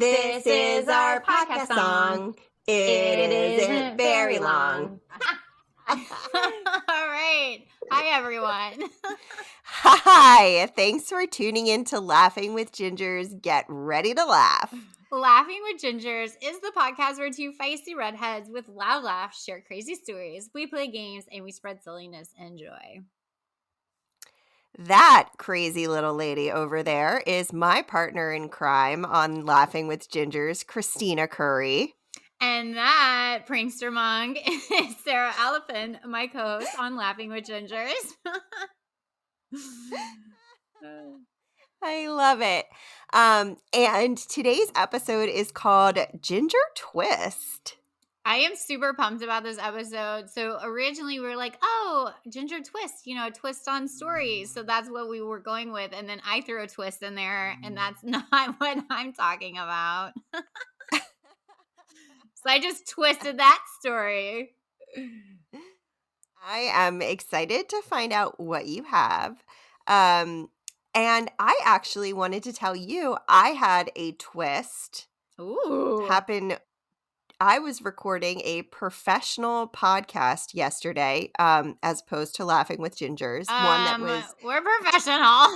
This is our podcast song. It isn't very long. All right. Hi, everyone. Hi. Thanks for tuning in to Laughing with Gingers. Get ready to laugh. Laughing with Gingers is the podcast where two feisty redheads with loud laughs share crazy stories. We play games and we spread silliness and joy. That crazy little lady over there is my partner in crime on Laughing with Gingers, Kristina Curry. And that prankster monk is Sara, my co-host on Laughing with Gingers. I love it. And today's episode is called Ginger Twist. I am super pumped about this episode. So originally we were like, oh, Ginger Twist, a twist on stories. So that's what we were going with. And then I threw a twist in there, and that's not what I'm talking about. So I just twisted that story. I am excited to find out what you have. And I actually wanted to tell you I had a twist happen. I was recording a professional podcast yesterday, as opposed to Laughing with Gingers. One that was we're professional.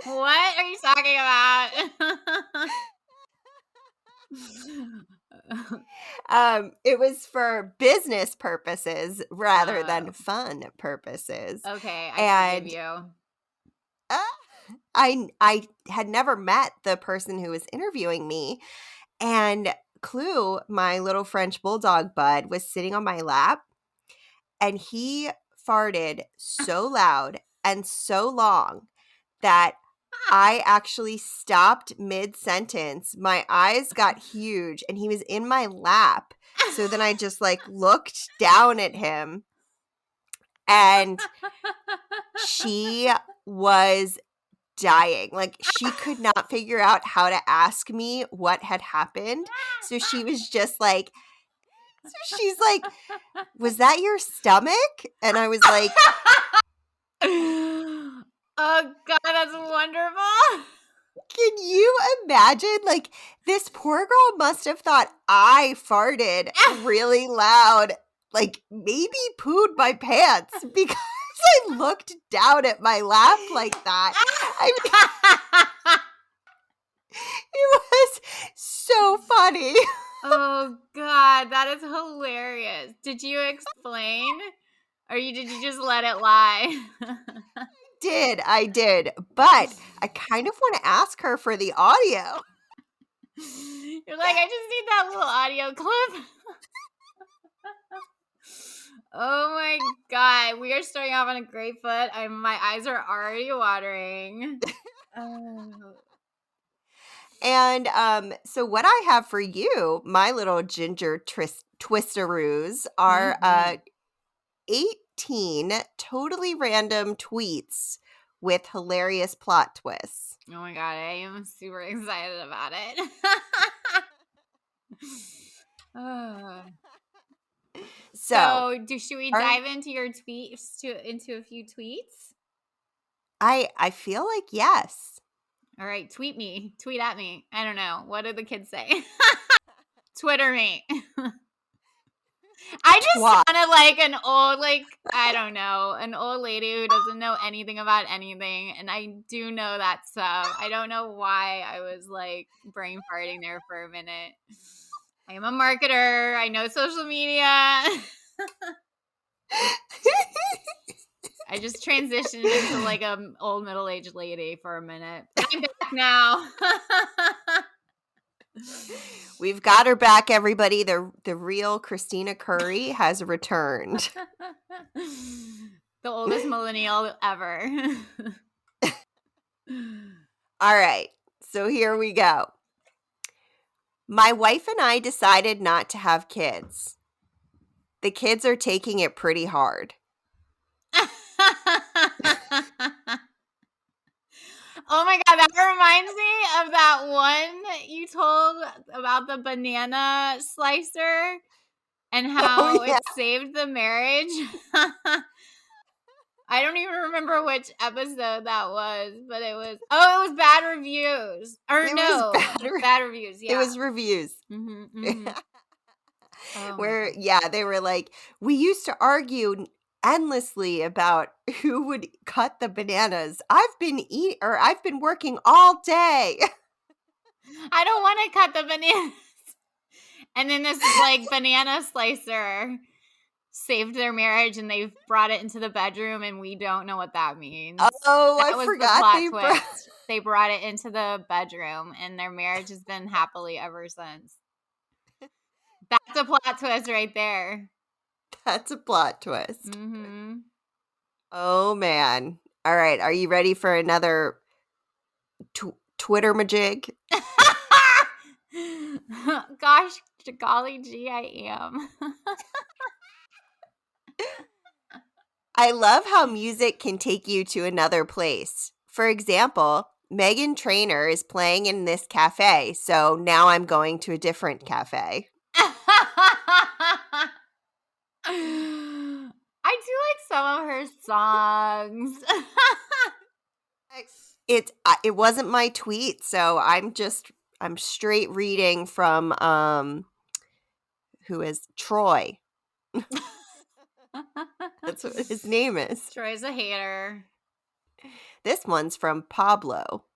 What are you talking about? It was for business purposes rather than fun purposes. Okay, I forgive you. I had never met the person who was interviewing me, and Clue, my little French bulldog bud, was sitting on my lap, and he farted so loud and so long that I actually stopped mid-sentence. My eyes got huge, and he was in my lap. So then I just looked down at him, and she was dying. She could not figure out how to ask me what had happened. So she was just she's like, was that your stomach? And I was like, oh God, that's wonderful. Can you imagine? This poor girl must have thought I farted really loud, maybe pooed my pants, because I looked down at my lap like that. It was so funny. Oh God, that is hilarious. Did you explain, or did you just let it lie? I did, but I kind of want to ask her for the audio. You're like, I just need that little audio clip. Oh my God, we are starting off on a great foot. My eyes are already watering. And so what I have for you, my little ginger twisteroos, are 18 totally random tweets with hilarious plot twists. Oh my God, I am super excited about it. So should we dive into your tweets, into a few tweets? I feel like yes. All right, tweet at me. I don't know. What do the kids say? Twitter me. I just sounded like an old, I don't know, an old lady who doesn't know anything about anything. And I do know that stuff. I don't know why I was brain farting there for a minute. I am a marketer. I know social media. I just transitioned into an old middle-aged lady for a minute. I'm back now. We've got her back, everybody. The real Kristina Curry has returned. The oldest millennial ever. All right, so here we go. My wife and I decided not to have kids. The kids are taking it pretty hard. Oh my God, that reminds me of that one you told about the banana slicer and how it saved the marriage. I don't even remember which episode that was, but it was bad reviews. Or It was no, bad reviews. It Yeah. was reviews. Oh my Where, God. yeah, they were like, we used to argue endlessly about who would cut the bananas. I've been working all day. I don't want to cut the bananas. And then this like banana slicer saved their marriage and they've brought it into the bedroom and we don't know what that means. Oh, I That was the forgot plot they brought. twist. They brought it into the bedroom and their marriage has been happily ever since. That's a plot twist right there. That's a plot twist. Mm-hmm. Oh man. All right, are you ready for another Twitter majig? Gosh, golly gee, I am. I love how music can take you to another place. For example, Megan Trainor is playing in this cafe, so now I'm going to a different cafe. I do like some of her songs. It wasn't my tweet, so I'm straight reading from who is Troy. That's what his name is. Troy's a hater. This one's from Pablo.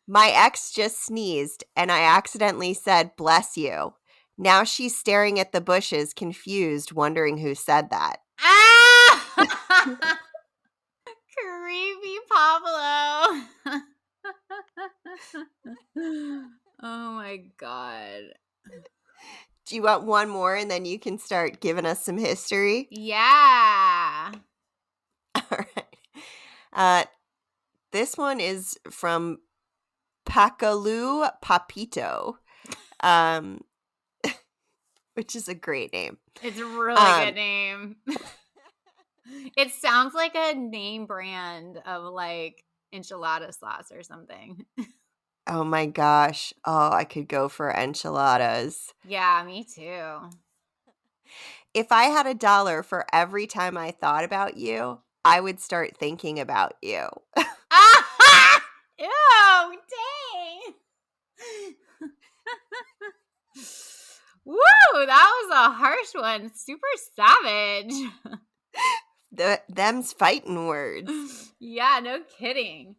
My ex just sneezed and I accidentally said, "Bless you." Now she's staring at the bushes, confused, wondering who said that. Ah! Creepy Pablo. Oh my God. Do you want one more and then you can start giving us some history? Yeah. All right. This one is from Pacalu Papito, which is a great name. It's a really good name. It sounds like a name brand of like enchilada sauce or something. Oh my gosh. Oh, I could go for enchiladas. Yeah, me too. If I had $1 for every time I thought about you, I would start thinking about you. Ew, dang. Woo, that was a harsh one. Super savage. Them's fighting words. Yeah, no kidding.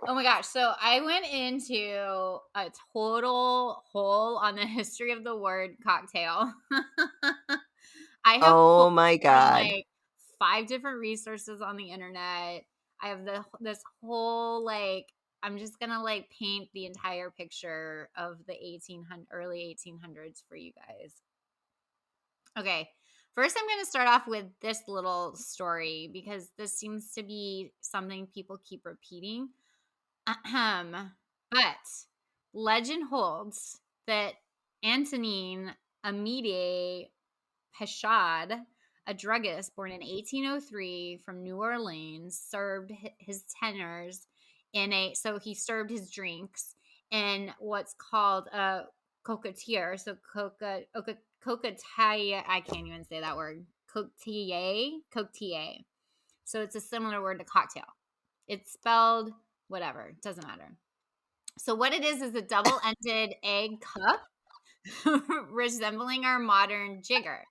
Oh my gosh. So I went into a total hole on the history of the word cocktail. I have Oh pulled my from God. like 5 different resources on the internet. I have this whole like I'm just gonna like paint the entire picture of the early 1800s for you guys. Okay, first I'm going to start off with this little story because this seems to be something people keep repeating. Ahem. But legend holds that Antonin Amide Pechard, a druggist born in 1803 from New Orleans, served his tenors he served his drinks in what's called a coquetier. So coquetier, I can't even say that word. Coquetier. So it's a similar word to cocktail. It's spelled whatever, doesn't matter. So what it is a double-ended egg cup resembling our modern jigger.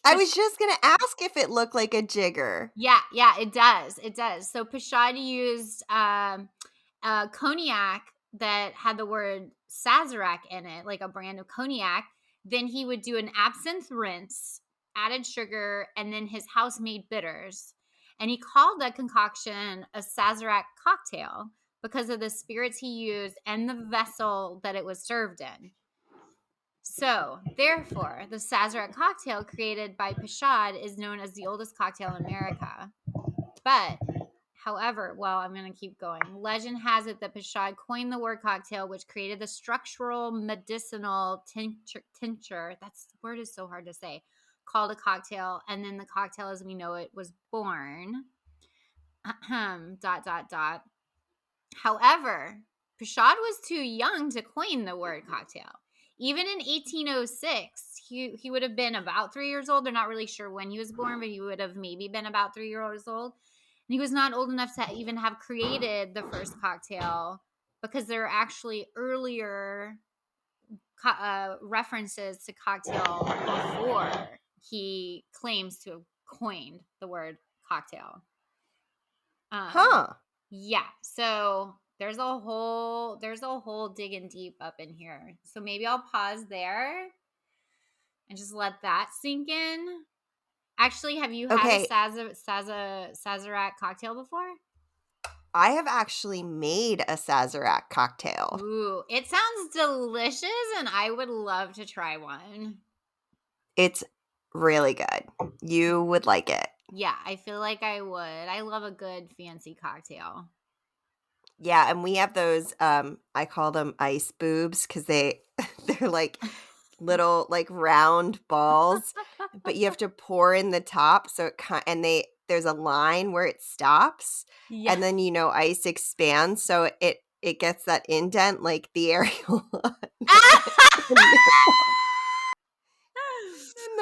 I was just going to ask if it looked like a jigger. Yeah, it does. It does. So Pechard used cognac that had the word Sazerac in it, like a brand of cognac. Then he would do an absinthe rinse, added sugar, and then his house-made bitters. And he called that concoction a Sazerac cocktail because of the spirits he used and the vessel that it was served in. So, therefore, the Sazerac cocktail created by Pechard is known as the oldest cocktail in America. But, however, I'm going to keep going. Legend has it that Pechard coined the word cocktail, which created the structural medicinal tincture. That word is so hard to say. Called a cocktail, and then the cocktail as we know it was born. ... However, Pechard was too young to coin the word cocktail. Even in 1806, he would have been about 3 years old. They're not really sure when he was born, but he would have maybe been about 3 years old. And he was not old enough to even have created the first cocktail, because there are actually earlier references to cocktail before he claims to have coined the word cocktail. Huh. Yeah. So there's a whole digging deep up in here. So maybe I'll pause there and just let that sink in. Actually, have you had a Okay, Sazerac cocktail before? I have actually made a Sazerac cocktail. Ooh, it sounds delicious, and I would love to try one. It's really good. You would like it. Yeah, I feel like I would. I love a good fancy cocktail. Yeah, and we have those, I call them ice boobs because they're like little like round balls, but you have to pour in the top so and there's a line where it stops, Yeah. and then ice expands so it gets that indent like the areola. And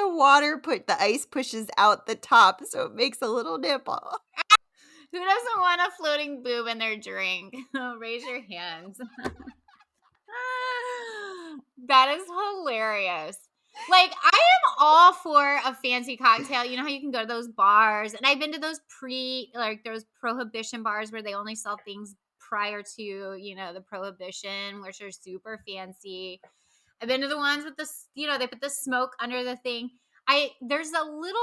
the ice pushes out the top so it makes a little nipple. Who doesn't want a floating boob in their drink? Raise your hands. That is hilarious. Like, I am all for a fancy cocktail. You know how you can go to those bars, and I've been to those those prohibition bars where they only sell things prior to, the prohibition, which are super fancy. I've been to the ones with they put the smoke under the thing. There's a little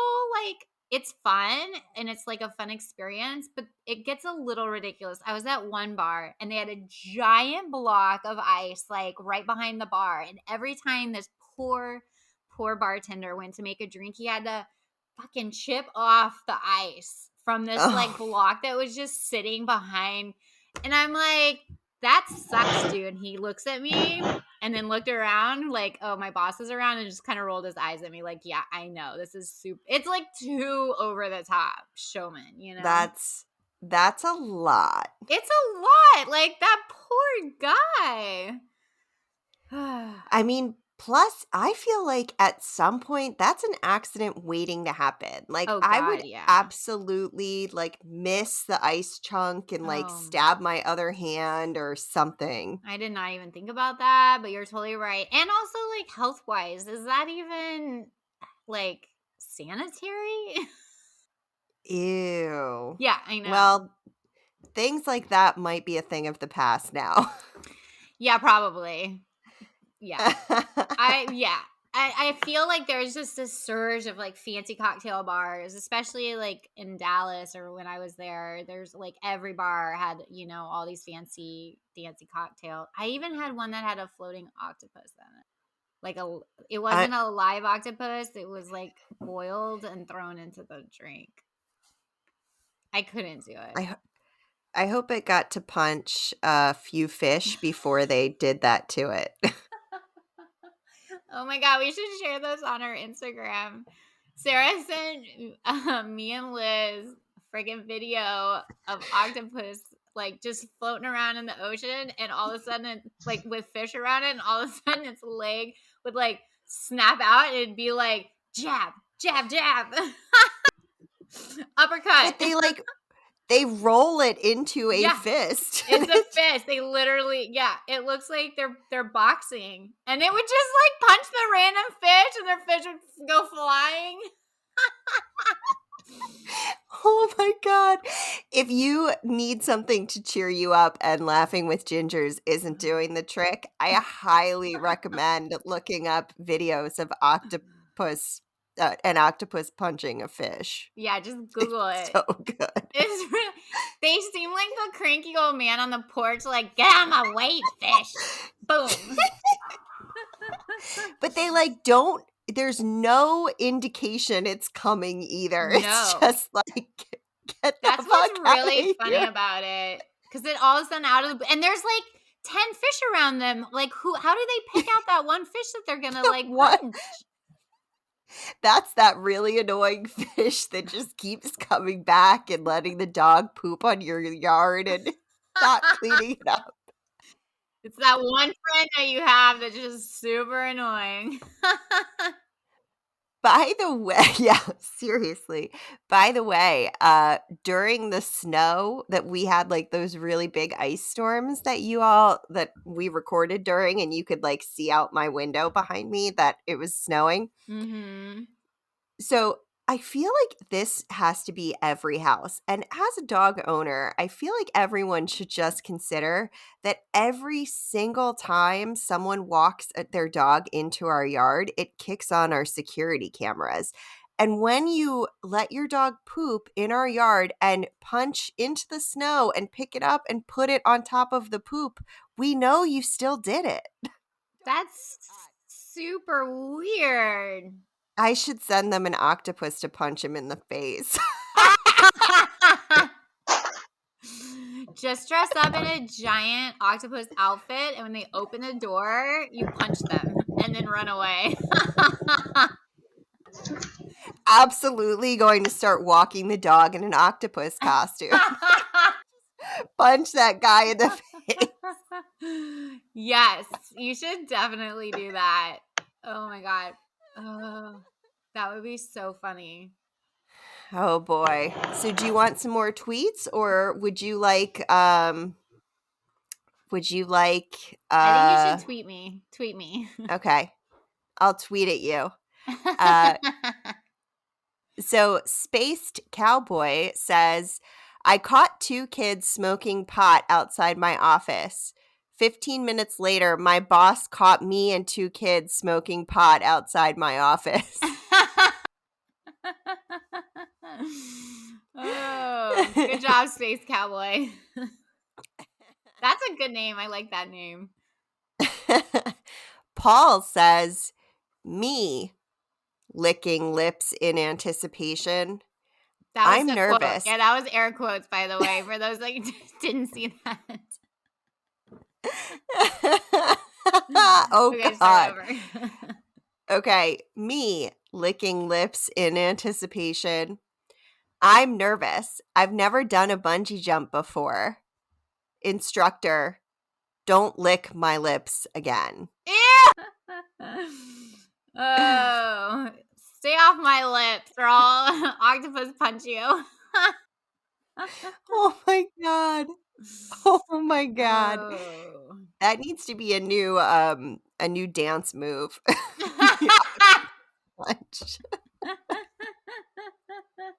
it's fun and it's like a fun experience, but it gets a little ridiculous. I was at one bar and they had a giant block of ice like right behind the bar, and every time this poor bartender went to make a drink, he had to fucking chip off the ice from this like Oh, block that was just sitting behind. And I'm like, that sucks, dude. And he looks at me and then looked around like, oh, my boss is around, and just kind of rolled his eyes at me like, yeah, I know. This is super. It's like too over the top showman, that's a lot. It's a lot. Like, that poor guy. I mean, plus, I feel like at some point that's an accident waiting to happen. Like, Oh, I would God, yeah. absolutely like miss the ice chunk and like Oh, stab my other hand or something. I did not even think about that, but you're totally right. And also, like, health wise, is that even like sanitary? Ew. Yeah, I know. Well, things like that might be a thing of the past now. Yeah, probably. Yeah. Yeah. I feel like there's just a surge of like fancy cocktail bars, especially like in Dallas or when I was there. There's like every bar had, all these fancy cocktail. I even had one that had a floating octopus in it. It I wasn't a live octopus, it was like boiled and thrown into the drink. I couldn't do it. I I hope it got to punch a few fish before they did that to it. Oh my God, we should share those on our Instagram. Sarah sent me and Liz a friggin' video of octopus like just floating around in the ocean, and all of a sudden, like with fish around it, and all of a sudden its leg would like snap out, and it'd be like jab, jab, jab, uppercut. But they roll it into a Yeah, fist. it's a fist. They literally, yeah, it looks like they're boxing, and it would just like punch the random fish, and their fish would go flying. Oh my God. If you need something to cheer you up and Laughing with Gingers isn't doing the trick, I highly recommend looking up videos of an octopus punching a fish. Yeah, just Google It's it. so good. It's really, they seem like the cranky old man on the porch, like, get out of my way, fish. Boom. But they don't, there's no indication it's coming either. It's No. just like, get the That's fuck what's really outta funny here. about it. Because it all of a sudden and there's like 10 fish around them. Like, how do they pick out that one fish that they're gonna like What? punch? That's that really annoying fish that just keeps coming back and letting the dog poop on your yard and not cleaning it up. It's that one friend that you have that's just super annoying. By the way, yeah, seriously. By the way, during the snow that we had, like, those really big ice storms that we recorded during, and you could, like, see out my window behind me that it was snowing. Mhm. So I feel like this has to be every house. And as a dog owner, I feel like everyone should just consider that every single time someone walks their dog into our yard, it kicks on our security cameras. And when you let your dog poop in our yard and punch into the snow and pick it up and put it on top of the poop, we know you still did it. That's super weird. I should send them an octopus to punch him in the face. Just dress up in a giant octopus outfit, and when they open the door, you punch them and then run away. Absolutely going to start walking the dog in an octopus costume. Punch that guy in the face. Yes, you should definitely do that. Oh my god. Oh, that would be so funny. Oh boy. So do you want some more tweets, or would you like I think you should tweet me. Tweet me. okay. I'll tweet at you. Uh So Spaced Cowboy says, I caught 2 kids smoking pot outside my office. 15 minutes later, my boss caught me and 2 kids smoking pot outside my office. Oh, good job, Space Cowboy. That's a good name. I like that name. Paul says, me licking lips in anticipation. That was I'm the quote. nervous. Yeah, that was air quotes, by the way, for those that didn't see that. Oh, Okay, God. start over. Okay, me licking lips in anticipation. I'm nervous. I've never done a bungee jump before. Instructor, don't lick my lips again. Ew! Oh, stay off my lips or I'll octopus punch you. Oh my God. Oh my God. Oh. That needs to be a new dance move. Punch.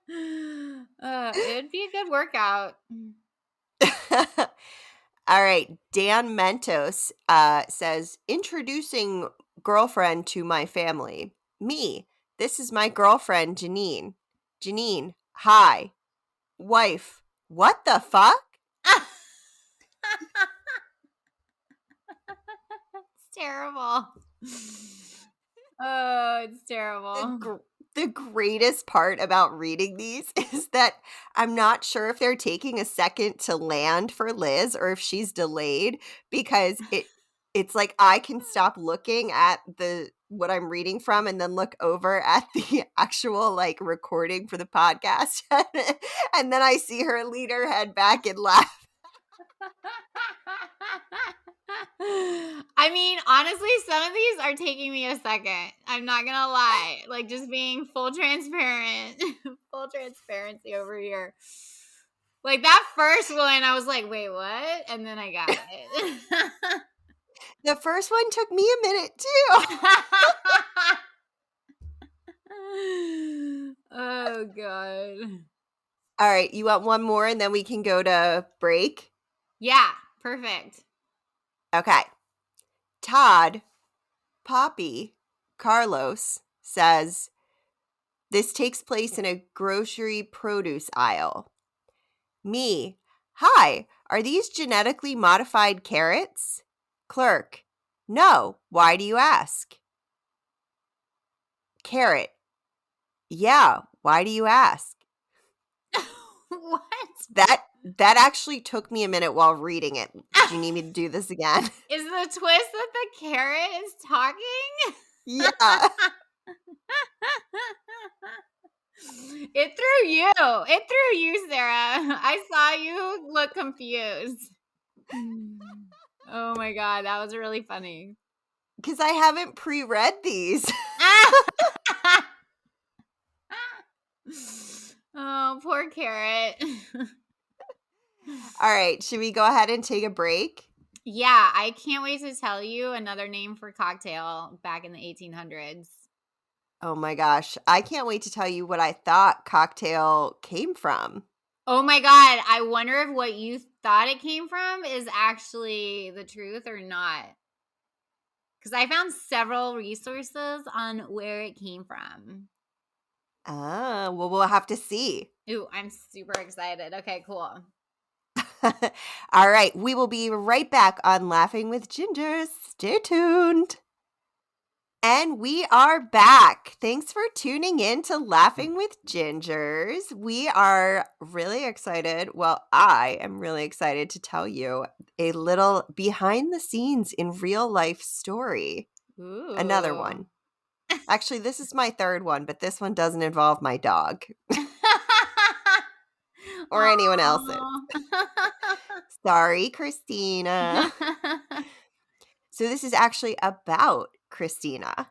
It'd be a good workout. All right. Dan Mentos says, introducing girlfriend to my family. Me. This is my girlfriend, Janine. Janine, hi. Wife. What the fuck? It's terrible. Oh, it's terrible. The greatest part about reading these is that I'm not sure if they're taking a second to land for Liz or if she's delayed, because it's like I can stop looking at what I'm reading from and then look over at the actual like recording for the podcast and then I see her lean her head back and laugh. I mean, honestly, some of these are taking me a second. I'm not gonna lie. Like, just being full transparent, full transparency over here. Like that first one, I was like, wait, what? And then I got it. The first one took me a minute too. Oh, God. All right, you want one more and then we can go to break? Yeah, perfect. Okay. Todd, Poppy, Carlos says, this takes place in a grocery produce aisle. Me, hi, are these genetically modified carrots? Clerk, no, why do you ask? Carrot, yeah, why do you ask? What? That actually took me a minute while reading it. Do you need me to do this again? Is the twist that the carrot is talking? Yeah. It threw you. It threw you, Sarah. I saw you look confused. Oh my God, that was really funny. Because I haven't pre-read these. Oh, poor Carrot. All right, should we go ahead and take a break? Yeah, I can't wait to tell you another name for cocktail back in the 1800s. Oh my gosh, I can't wait to tell you what I thought cocktail came from. Oh my God, I wonder if what you thought it came from is actually the truth or not. Because I found several resources on where it came from. Ah, well, we'll have to see. Ooh, I'm super excited. Okay, cool. All right, we will be right back on Laughing with Gingers. Stay tuned. And we are back. Thanks for tuning in to Laughing with Gingers. We are really excited. Well, I am really excited to tell you a little behind the scenes in real life story. Ooh. Another one. Actually, this is my third one, but this one doesn't involve my dog or anyone else's. Sorry, Kristina. So this is actually about Kristina.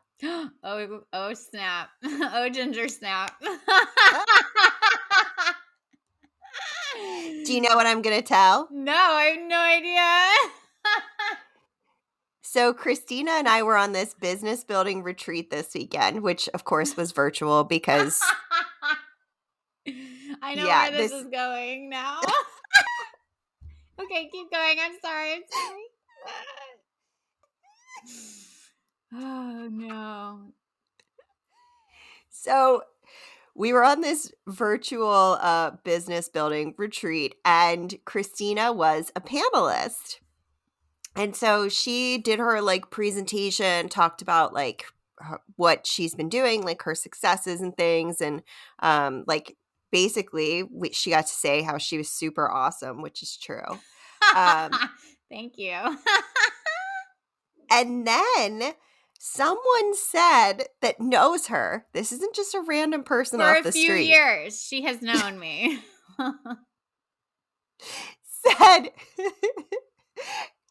Oh, snap. Oh, Ginger snap. Do you know what I'm going to tell? No, I have no idea. So Kristina and I were on this business building retreat this weekend, which of course was virtual because I know yeah, where this is going now. Okay, keep going. I'm sorry. Oh, no. So we were on this virtual business building retreat, and Kristina was a panelist. And so she did her like presentation, talked about like what she's been doing, like her successes and things. And like basically she got to say how she was super awesome, which is true. Thank you. And then someone said that knows her. This isn't just a random person For off a the few street. years, she has known me. Said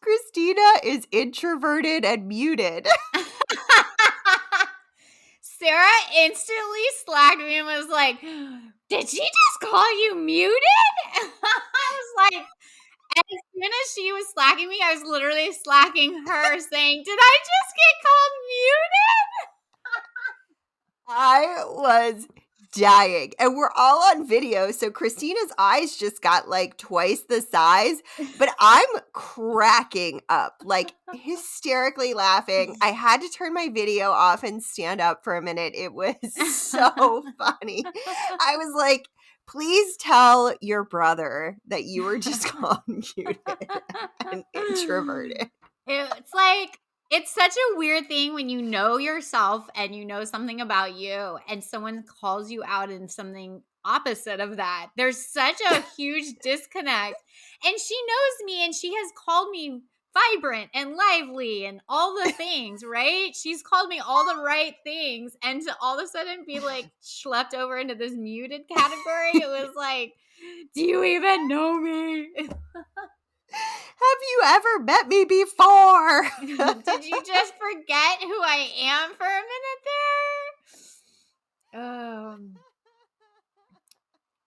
Kristina is introverted and muted. Sara instantly slacked me and was like, "Did she just call you muted?" I was like, as soon as she was slacking me, I was literally slacking her, saying, "Did I just get called muted?" I was dying. And we're all on video. So Christina's eyes just got like twice the size, but I'm cracking up, like hysterically laughing. I had to turn my video off and stand up for a minute. It was so funny. I was like, please tell your brother that you were just called muted and introverted. It's like, it's such a weird thing when you know yourself and you know something about you and someone calls you out in something opposite of that. There's such a huge disconnect. And she knows me and she has called me vibrant and lively and all the things, right? She's called me all the right things. And to all of a sudden be like schlepped over into this muted category, it was like, do you even know me? Have you ever met me before? Did you just forget who I am for a minute there?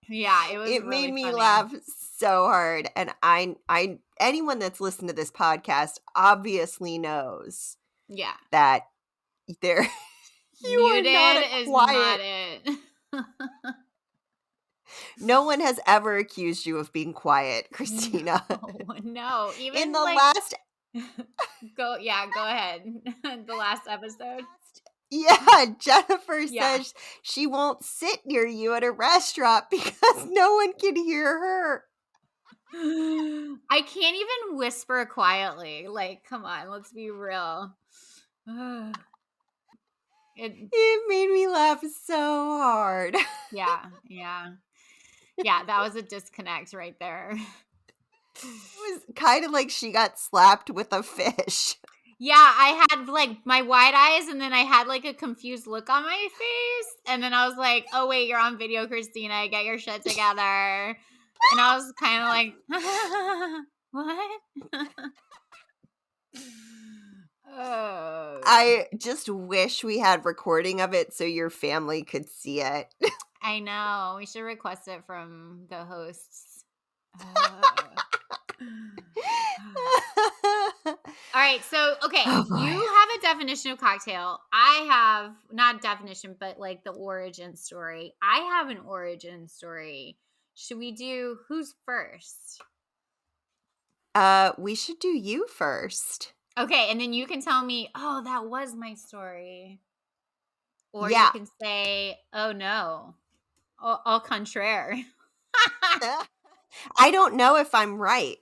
Yeah, it was It really made me funny. laugh so hard. And I anyone that's listened to this podcast obviously knows Yeah. that there you are Muted not a is quiet. not it. No one has ever accused you of being quiet, Kristina. No. Even In the like last go ahead. The last episode. yeah, Jennifer Yeah. says she won't sit near you at a restaurant because no one can hear her. I can't even whisper quietly. Like, come on, let's be real. It made me laugh so hard. Yeah, that was a disconnect right there. It was kind of like she got slapped with a fish. Yeah, I had like my wide eyes and then I had like a confused look on my face. And then I was like, oh, wait, you're on video, Kristina. Get your shit together. And I was kind of like, what? I just wish we had recording of it so your family could see it. I know. We should request it from the hosts. Uh, All right. So, okay. Oh You boy. have a definition of cocktail. I have not definition, but like the origin story. I have an origin story. Should we do who's first? We should do you first. Okay. And then you can tell me, oh, that was my story. Or you Yeah. can say, oh, no, au contraire. I don't know if I'm right.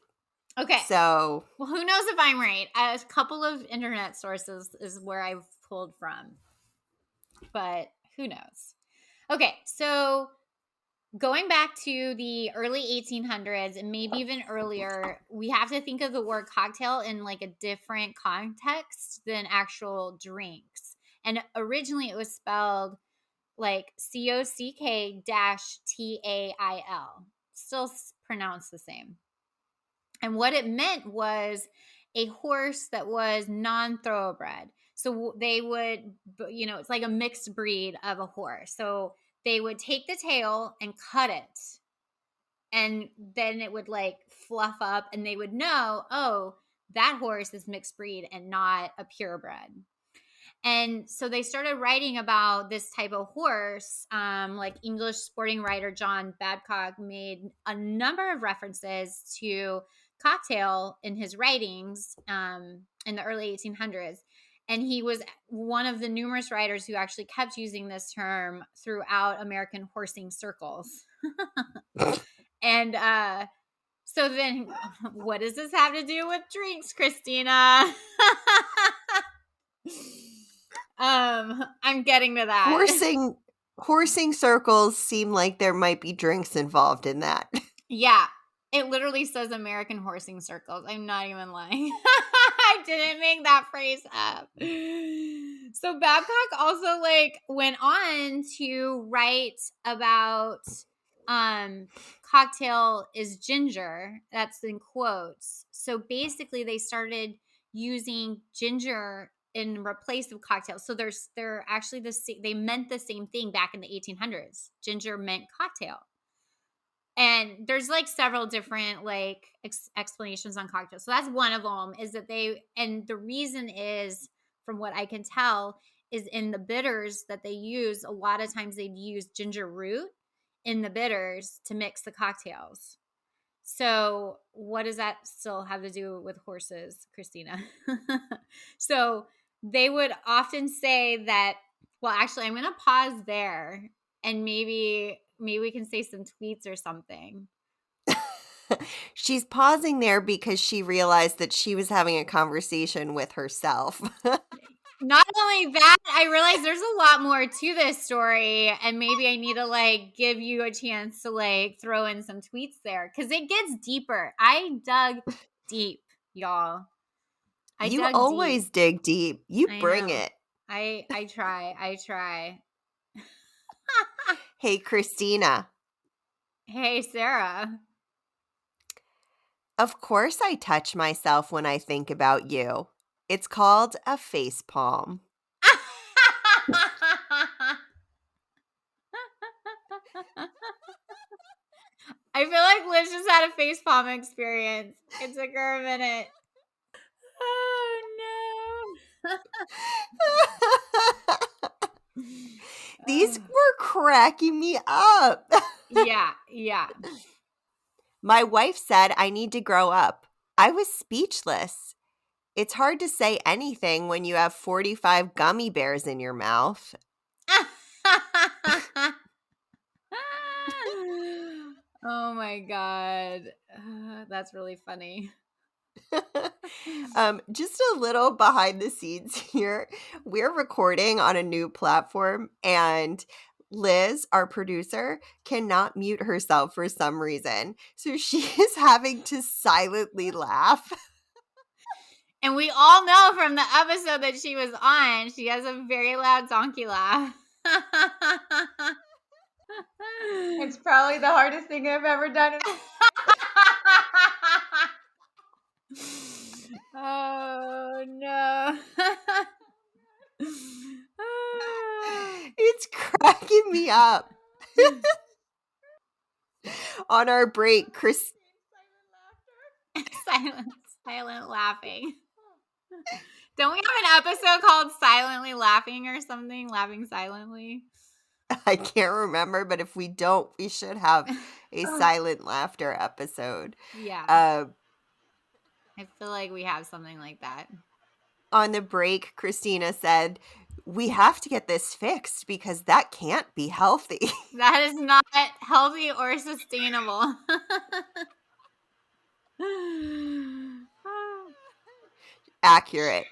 Okay. So, Well, who knows if I'm right? A couple of internet sources is where I've pulled from, but who knows? Okay, so going back to the early 1800s and maybe even earlier, we have to think of the word cocktail in like a different context than actual drinks. And originally it was spelled like COCK-TAIL, still pronounced the same. And what it meant was a horse that was non-thoroughbred. So they would, it's like a mixed breed of a horse. So they would take the tail and cut it. And then it would like fluff up and they would know, oh, that horse is mixed breed and not a purebred. And so they started writing about this type of horse. Like English sporting writer John Babcock made a number of references to cocktail in his writings in the early 1800s. And he was one of the numerous writers who actually kept using this term throughout American horsing circles. And so then what does this have to do with drinks, Kristina? I'm getting to that. horsing circles seem like there might be drinks involved in that. Yeah, it literally says American horsing circles. I'm not even lying. I didn't make that phrase up. So Babcock also like went on to write about cocktail is ginger. That's in quotes. So basically they started using ginger in replace of cocktails. So they're actually they meant the same thing back in the 1800s. Ginger meant cocktail. And there's like several different like explanations on cocktails. So that's one of them is that and the reason is from what I can tell is in the bitters that they use, a lot of times they'd use ginger root in the bitters to mix the cocktails. So what does that still have to do with horses, Kristina? So they would often say that, well, actually, I'm going to pause there and maybe we can say some tweets or something. She's pausing there because she realized that she was having a conversation with herself. Not only that, I realize there's a lot more to this story, and maybe I need to like give you a chance to like throw in some tweets there because it gets deeper. I dug deep, y'all. I You dug always deep. dig deep. You I bring know. it. I try. Hey, Kristina. Hey, Sara. Of course I touch myself when I think about you. It's called a face palm. I feel like Liz just had a face palm experience. It took her a minute. Oh no. These were cracking me up. Yeah. My wife said I need to grow up. I was speechless. It's hard to say anything when you have 45 gummy bears in your mouth. Oh my God. That's really funny. Just a little behind the scenes here. We're recording on a new platform, and Liz, our producer, cannot mute herself for some reason. So she is having to silently laugh. And we all know from the episode that she was on, she has a very loud donkey laugh. It's probably the hardest thing I've ever done. Oh no. cracking me up. On our break, silent laughing. Don't we have an episode called Silently Laughing or something? Laughing silently? I can't remember, but if we don't, we should have a silent laughter episode. Yeah. I feel like we have something like that. On the break, Kristina said, we have to get this fixed because that can't be healthy. That is not healthy or sustainable. Accurate.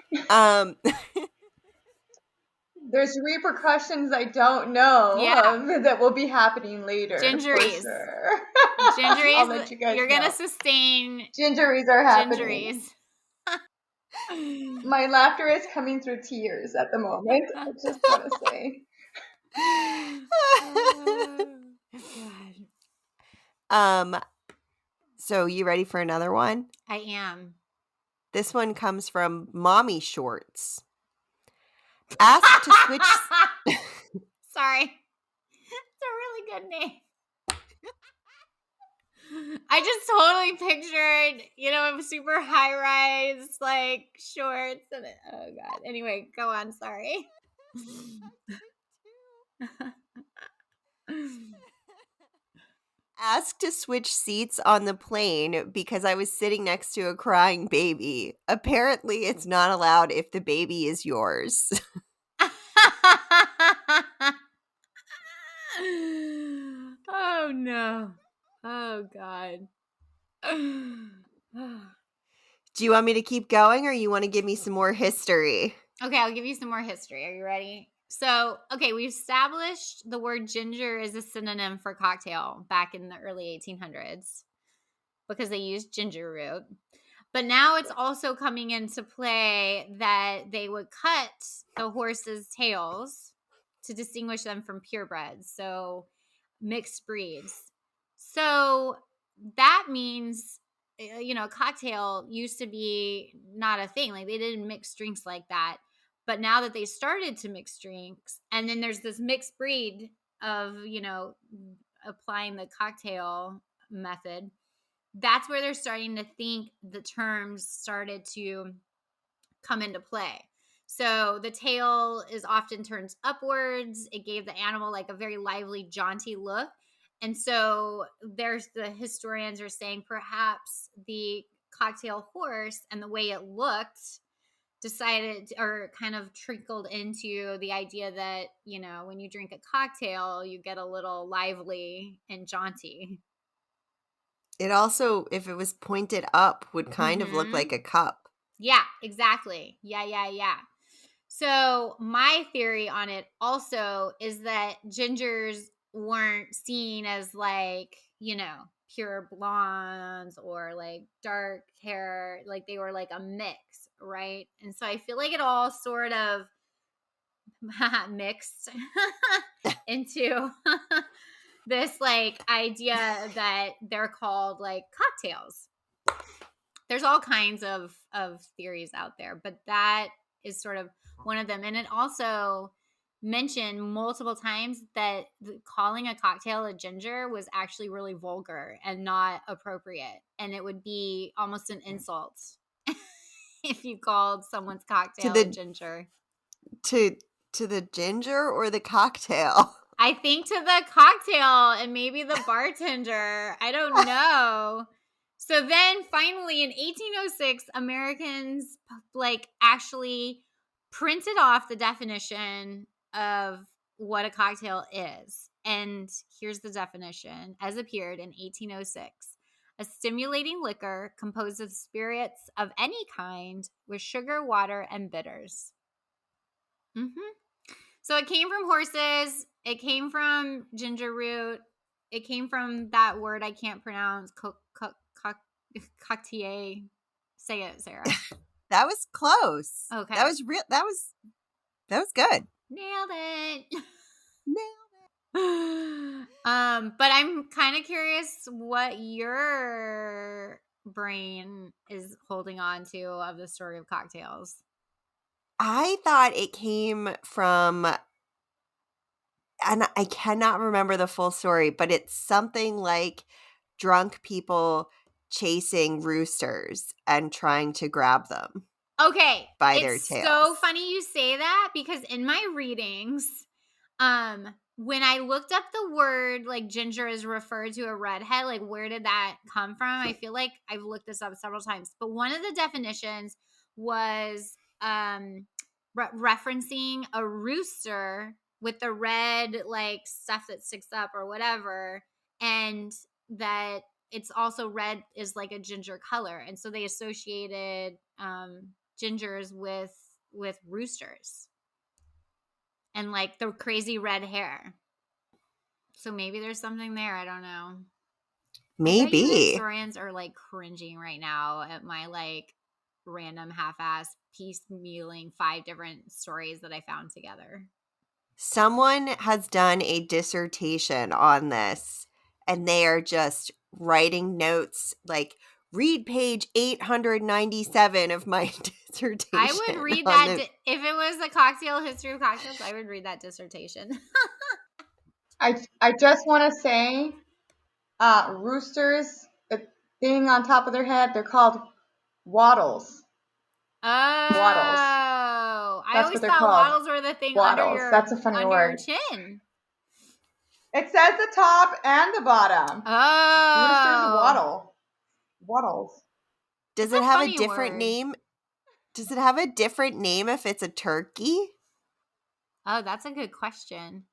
There's repercussions I don't know that will be happening later. Gingeries. For sure. Gingeries. I'll let you guys You're know. going to sustain. Gingeries are happening. Gingeries. My laughter is coming through tears at the moment. I just want to say. So you ready for another one? I am. This one comes from Mommy Shorts. Ask to switch. Sorry. It's a really good name. I just totally pictured, super high rise, like shorts. And oh, God. Anyway, go on. Sorry. Ask to switch seats on the plane because I was sitting next to a crying baby. Apparently, it's not allowed if the baby is yours. Oh, no. Oh, God. Do you want me to keep going or you want to give me some more history? Okay, I'll give you some more history. Are you ready? So, okay, we established the word ginger as a synonym for cocktail back in the early 1800s because they used ginger root. But now it's also coming into play that they would cut the horses' tails to distinguish them from purebreds, so mixed breeds. So that means, cocktail used to be not a thing. Like they didn't mix drinks like that. But now that they started to mix drinks, and then there's this mixed breed of, applying the cocktail method, that's where they're starting to think the terms started to come into play. So the tail is often turned upwards. It gave the animal like a very lively, jaunty look. And so the historians are saying perhaps the cocktail horse and the way it looked decided or kind of trickled into the idea that, when you drink a cocktail, you get a little lively and jaunty. It also, if it was pointed up, would kind of look like a cup. Yeah, exactly. Yeah. So my theory on it also is that gingers weren't seen as like, pure blondes or like dark hair. Like they were like a mix, right? And so I feel like it all sort of mixed into this like idea that they're called like cocktails. There's all kinds of theories out there, but that is sort of one of them. And it also mentioned multiple times that calling a cocktail a ginger was actually really vulgar and not appropriate. And it would be almost an insult if you called someone's cocktail a ginger. To the ginger or the cocktail? I think to the cocktail and maybe the bartender. I don't know. So then finally in 1806, Americans like actually printed off the definition of what a cocktail is. And here's the definition as appeared in 1806. A stimulating liquor composed of spirits of any kind with sugar, water, and bitters. So it came from horses. It came from ginger root. It came from that word I can't pronounce, cocktail. Say it, Sarah. That was close. Okay. That was real. That was good. Nailed it. But I'm kind of curious what your brain is holding on to of the story of cocktails. I thought it came from and I cannot remember the full story, but it's something like drunk people chasing roosters and trying to grab them. Okay, by their it's tails. so funny you say that because in my readings, when I looked up the word like ginger is referred to a redhead, like where did that come from? I feel like I've looked this up several times, but one of the definitions was referencing a rooster with the red like stuff that sticks up or whatever, and that it's also red is like a ginger color, and so they associated gingers with roosters and like the crazy red hair. So maybe there's something there. I don't know. I bet you Maybe. historians are like cringing right now at my like random half-ass piecemealing 5 different stories that I found together. Someone has done a dissertation on this, and they are just writing notes like, read page 897 of my dissertation. I would read that if it was a cocktail history of cocktails. I would read that dissertation. I just want to say, roosters, the thing on top of their head, they're called wattles. Wattles. I always thought wattles were the thing under your chin. It says the top and the bottom. Oh. Roosters waddle. Wattles. Does it have a different name? Does it have a different name if it's a turkey? Oh, that's a good question.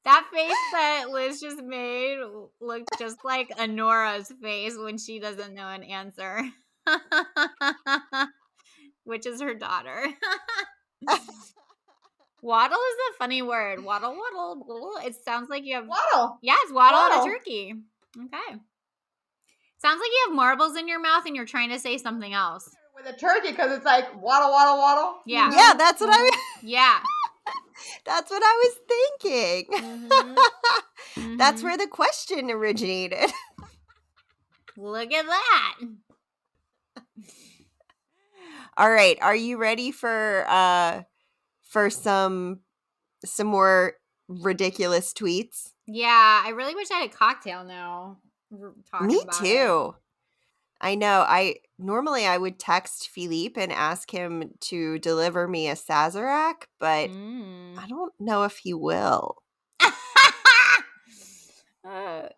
That face that Liz just made looked just like Anora's face when she doesn't know an answer. Which is her daughter. Waddle is a funny word. Waddle, waddle. It sounds like you have... Waddle. Yeah, it's waddle on a turkey. Okay. Sounds like you have marbles in your mouth and you're trying to say something else. With a turkey because it's like waddle, waddle, waddle. Yeah. Yeah, that's what I... Yeah. That's what I was thinking. Mm-hmm. That's where the question originated. Look at that. All right, are you ready for some more ridiculous tweets? Yeah, I really wish I had a cocktail now. Me too. I know. Normally I would text Philippe and ask him to deliver me a Sazerac, but I don't know if he will. I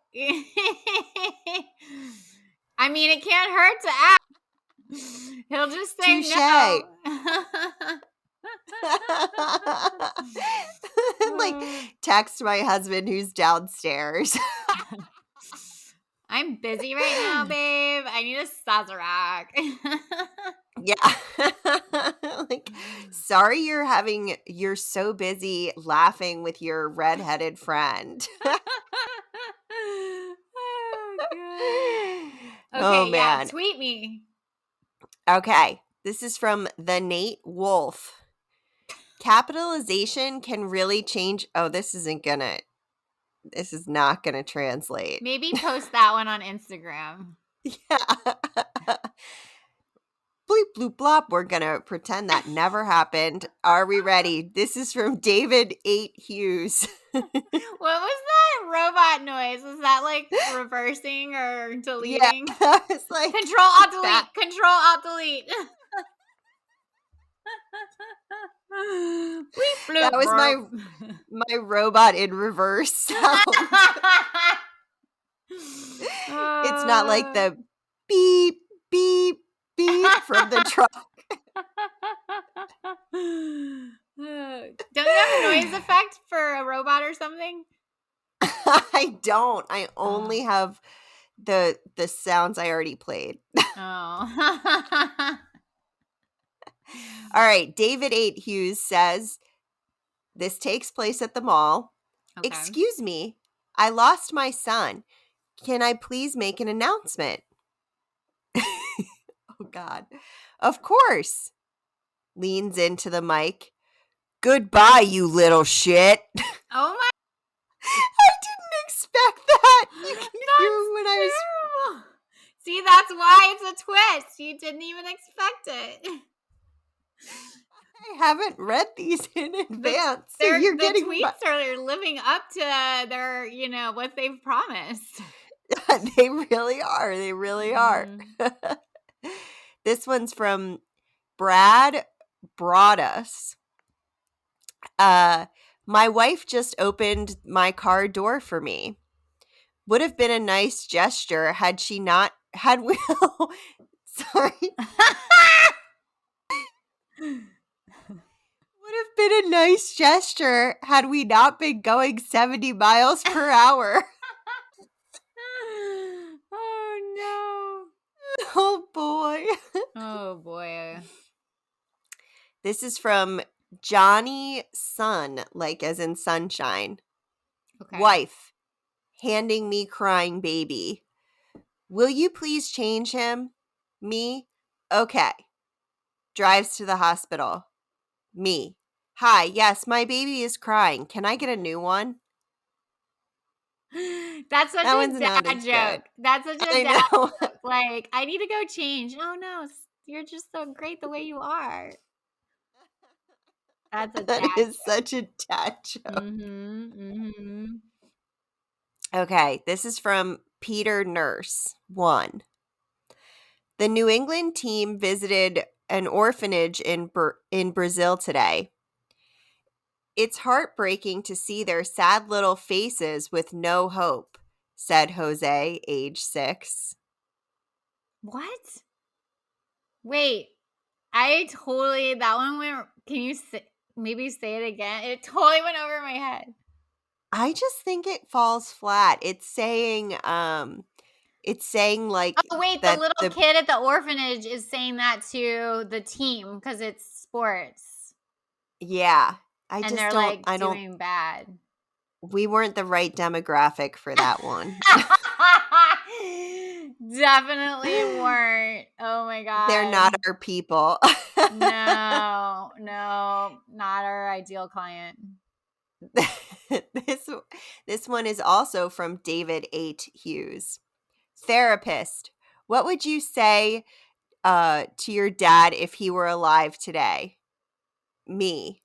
mean, it can't hurt to ask. He'll just say no. Like, text my husband who's downstairs. I'm busy right now, babe. I need a Sazerac. Yeah. Like, sorry you're so busy laughing with your redheaded friend. Okay, yeah, tweet me. Okay, this is from the Nate Wolf. Capitalization can really change. Oh, this is not gonna translate. Maybe post that one on Instagram. Yeah. Bleep, bloop, blop. We're gonna pretend that never happened. Are we ready? This is from David 8 Hughes. What was that robot noise? Was that like reversing or deleting? Yeah, it's like Control Alt Delete. Control Alt Delete. Bleep, bloop, that was my robot in reverse sound. It's not like the beep, beep, beep from the truck. Don't you have a noise effect for a robot or something? I don't. I only have the sounds I already played. Oh. All right. David 8 Hughes says, this takes place at the mall. Okay. Excuse me. I lost my son. Can I please make an announcement? Oh, God. Of course. Leans into the mic. Goodbye, you little shit. Oh, my. I didn't expect that. You can hear when I was... terrible. See, that's why it's a twist. You didn't even expect it. I haven't read these in advance. So The you're getting tweets are living up to their, what they've promised. They really are. They really are. This one's from Brad Broadus. My wife just opened my car door for me. Would have been a nice gesture had she not had we sorry. Would have been a nice gesture had we not been going 70 miles per hour. Oh no. Oh boy. Oh boy. This is from Johnny Sun, like as in sunshine. Okay. Wife, handing me crying baby. Will you please change him? Me? Okay. Drives to the hospital. Me. Hi, yes, my baby is crying. Can I get a new one? That's such That a one's not dad as joke. good. That's such a I dad know. joke. Like, I need to go change. Oh no, you're just so great the way you are. That's a That dad is joke. such a dad joke. Mm-hmm. Okay, this is from Peter Nurse 1. The New England team visited an orphanage in Brazil today. It's heartbreaking to see their sad little faces with no hope, said Jose, age 6. What? Wait, that one went, can you maybe say it again? It totally went over my head. I just think it falls flat. It's saying like Oh wait, the little kid at the orphanage is saying that to the team because it's sports. Yeah. And they're like doing bad. We weren't the right demographic for that one. Definitely weren't. Oh my god. They're not our people. No, not our ideal client. This one is also from David 8 Hughes. Therapist, what would you say to your dad if he were alive today? Me.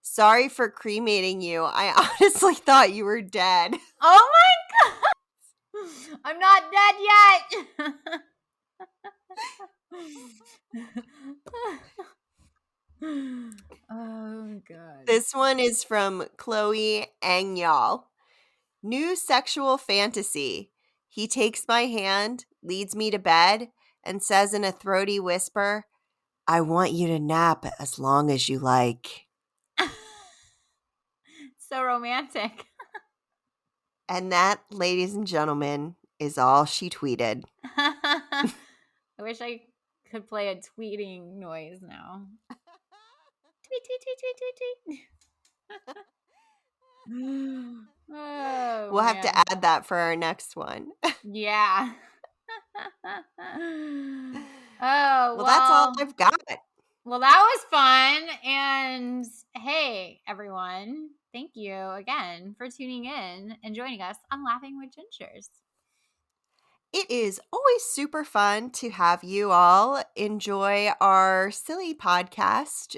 Sorry for cremating you. I honestly thought you were dead. Oh my god. I'm not dead yet. Oh god. This one is from Chloe Angyal. New sexual fantasy. He takes my hand, leads me to bed, and says in a throaty whisper, I want you to nap as long as you like. So romantic. And that, ladies and gentlemen, is all she tweeted. I wish I could play a tweeting noise now. Tweet, tweet, tweet, tweet, tweet, tweet. Oh, we'll have to add that for our next one. Yeah. Well, that's all I've got. Well, that was fun. And hey, everyone, thank you again for tuning in and joining us on Laughing with Gingers. It is always super fun to have you all enjoy our silly podcast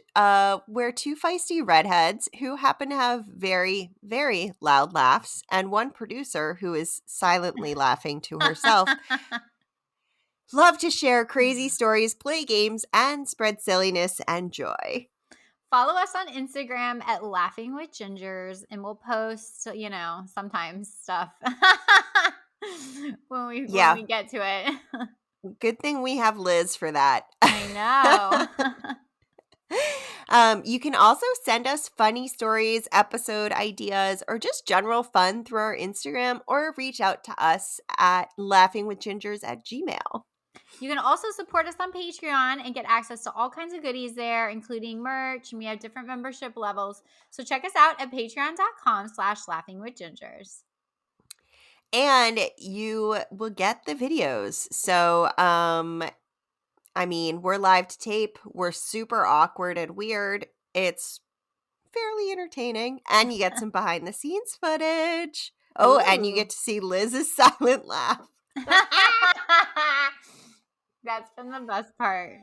where two feisty redheads who happen to have very, very loud laughs and one producer who is silently laughing to herself love to share crazy stories, play games, and spread silliness and joy. Follow us on Instagram at Laughing with Gingers, and we'll post, sometimes stuff when we get to it. Good thing we have Liz for that. I know. You can also send us funny stories, episode ideas, or just general fun through our Instagram, or reach out to us at laughingwithgingers@gmail.com. You can also support us on Patreon and get access to all kinds of goodies there, including merch, and we have different membership levels. So check us out at patreon.com/laughingwithgingers. And you will get the videos. So, we're live to tape. We're super awkward and weird. It's fairly entertaining. And you get some behind the scenes footage. Oh, ooh. And you get to see Liz's silent laugh. That's been the best part.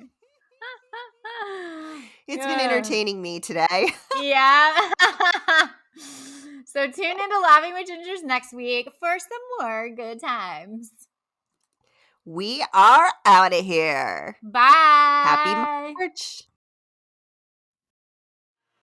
It's been entertaining me today. Yeah. So tune into Laughing with Gingers next week for some more good times. We are out of here. Bye. Happy March.